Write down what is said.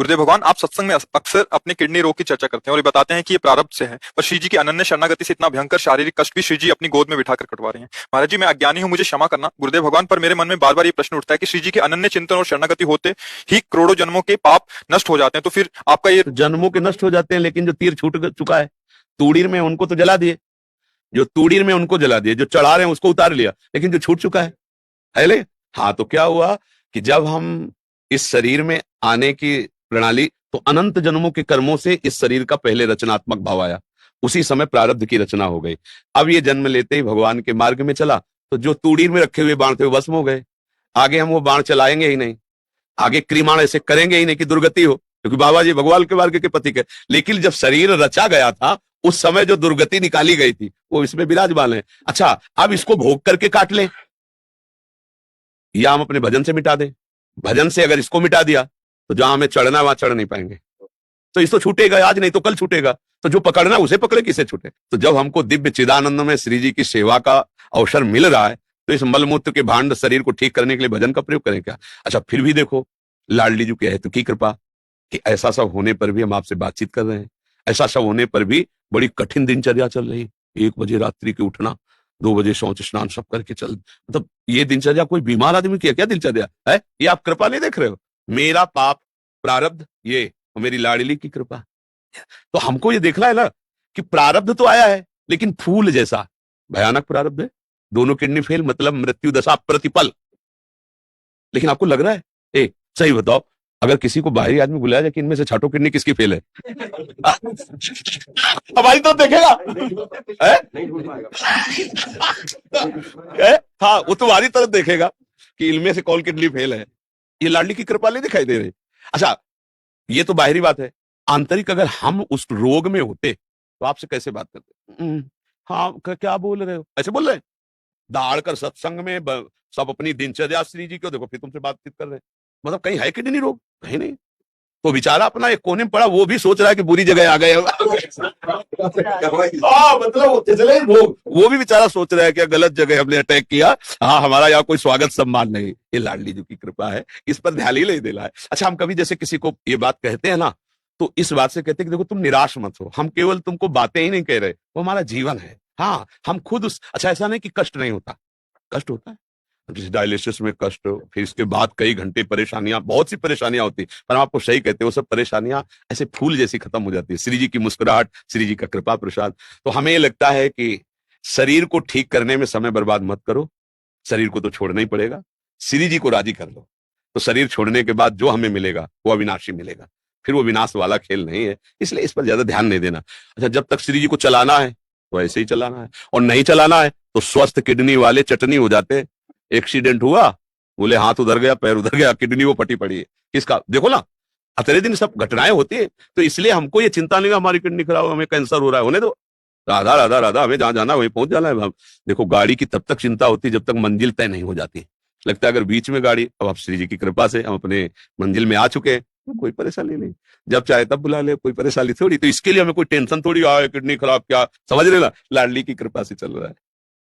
गुरुदेव भगवान, आप सत्संग में अक्सर अपने किडनी रोग की चर्चा करते हैं और ये बताते हैं कि ये प्रारब्ध से है, पर श्री जी की अनन्य शरणागति से इतना भयंकर शारीरिक कष्ट भी श्री जी अपनी गोद में बिठाकर कटवा रहे हैं। महाराज जी, मैं अज्ञानी हूं, मुझे क्षमा करना गुरुदेव भगवान, पर मेरे मन में बार बार ये प्रश्न उठता है कि श्री जी के अनन्य चिंतन और शरणागति होते ही करोड़ों जन्मों के पाप नष्ट हो जाते हैं, तो फिर आपका ये जन्मों के नष्ट हो जाते हैं, लेकिन जो तीर छूट चुका है तूड़ीर में, उनको तो जला दिए। जो तूड़ीर में उनको जला दिए, जो चढ़ा रहे हैं उसको उतार लिया, लेकिन जो छूट चुका है ले। हाँ, तो क्या हुआ कि जब हम इस शरीर में आने की प्रणाली, तो अनंत जन्मों के कर्मों से इस शरीर का पहले रचनात्मक भाव आया, उसी समय प्रारब्ध की रचना हो गई। अब ये जन्म लेते ही भगवान के मार्ग में चला, तो जो तूड़ीर में रखे हुए बाण थे वो भस्म हो गए। आगे हम वो बाण चलाएंगे ही नहीं, आगे क्रीमाण ऐसे करेंगे ही नहीं कि दुर्गति हो, क्योंकि बाबा जी भगवान के मार्ग के प्रतीक है। लेकिन जब शरीर रचा गया था, उस समय जो दुर्गति निकाली गई थी वो इसमें विराजमान है। अच्छा, अब इसको भोग करके काट लें या हम अपने भजन से मिटा दें। भजन से अगर इसको मिटा दिया तो जहां हमें चढ़ना वहां चढ़ नहीं पाएंगे, तो इसको छूटेगा आज नहीं तो कल छूटेगा, तो जो पकड़ना उसे पकड़े, किसे छूटे। तो जब हमको दिव्य चिदानंद में श्री जी की सेवा का अवसर मिल रहा है, तो इस मलमूत्र के भांड शरीर को ठीक करने के लिए भजन का प्रयोग करें क्या। अच्छा, फिर भी देखो लाडली जी के की कृपा कि ऐसा सब होने पर भी हम आपसे बातचीत कर रहे हैं, ऐसा सब होने पर भी बड़ी कठिन दिनचर्या चल रही, 1 बजे रात्रि के उठना, 2 बजे शौच स्नान सब करके चल, मतलब ये दिनचर्या कोई बीमार आदमी की क्या दिनचर्या है। ये आप कृपा नहीं देख रहे हो, मेरा पाप प्रारब्ध ये और मेरी लाडली की कृपा। तो हमको ये देखना है ना कि प्रारब्ध तो आया है, लेकिन फूल जैसा भयानक प्रारब्ध है। दोनों किडनी फेल, मतलब मृत्यु दशा प्रतिपल। लेकिन आपको लग रहा है, सही बताओ, अगर किसी को बाहरी आदमी बुलाया जाए कि इनमें से छठों किडनी किसकी फेल है, हमारी तो देखेगा हाँ, वो तुम्हारी तरफ देखेगा कि इनमें से कौन किडनी फेल है। ये लाडली की कृपा नहीं दिखाई दे रही। अच्छा, ये तो बाहरी बात है। आंतरिक अगर हम उस रोग में होते तो आपसे कैसे बात करते। हाँ, क्या बोल रहे हो, ऐसे बोल रहे हैं। दाड़ कर सत्संग में सब अपनी दिनचर्या श्री जी को देखो, फिर तुमसे बातचीत कर रहे हैं, मतलब कहीं है किडनी रोग, कहीं नहीं। तो बेचारा अपना एक कोने में पड़ा, वो भी सोच रहा है कि बुरी जगह आ गए मतलब वो भी बेचारा सोच रहा है कि गलत जगह हमने अटैक किया, हाँ हमारा यहाँ कोई स्वागत सम्मान नहीं। ये लाडली जी की कृपा है, इस पर ध्यान ही नहीं देना है। अच्छा, हम कभी जैसे किसी को ये बात कहते हैं ना, तो इस बात से कहते हैं कि देखो तुम निराश मत हो, हम केवल तुमको बातें ही नहीं कह रहे, वो हमारा जीवन है। हाँ, हम खुद अच्छा, ऐसा नहीं कि कष्ट नहीं होता, कष्ट होता है। डायलिसिस में कष्ट, फिर इसके बाद कई घंटे परेशानियां, बहुत सी परेशानियां होती, पर हम आपको सही कहते हैं, वो सब परेशानियां ऐसे फूल जैसी खत्म हो जाती है। श्री जी की मुस्कुराहट, श्री जी का कृपा प्रसाद। तो हमें लगता है कि शरीर को ठीक करने में समय बर्बाद मत करो, शरीर को तो छोड़ना ही पड़ेगा, श्री जी को राजी कर लो, तो शरीर छोड़ने के बाद जो हमें मिलेगा वो अविनाशी मिलेगा। फिर वो विनाश वाला खेल नहीं है, इसलिए इस पर ज्यादा ध्यान नहीं देना। अच्छा, जब तक श्री जी को चलाना है तो ऐसे ही चलाना है, और नहीं चलाना है तो स्वस्थ किडनी वाले चटनी हो जाते हैं। एक्सीडेंट हुआ, बोले हाथ उधर गया, पैर उधर गया, किडनी वो फटी पड़ी है, किसका देखो ना। अतरे दिन सब घटनाएं होती है, तो इसलिए हमको ये चिंता नहीं, हमारी किडनी खराब, हमें कैंसर हो रहा है, होने दो, राधा राधा राधा, हमें जहां जाना वहीं पहुंच जाना है। देखो, गाड़ी की तब तक चिंता होती है जब तक मंजिल तय नहीं हो जाती। लगता है अगर बीच में गाड़ी, अब आप श्री जी की कृपा से हम अपने मंजिल में आ चुके हैं, तो कोई परेशानी नहीं, जब चाहे तब बुला ले, कोई परेशानी थोड़ी। तो इसके लिए हमें कोई टेंशन थोड़ी, किडनी खराब क्या, समझ रहे ना, लाडली की कृपा से चल रहा है।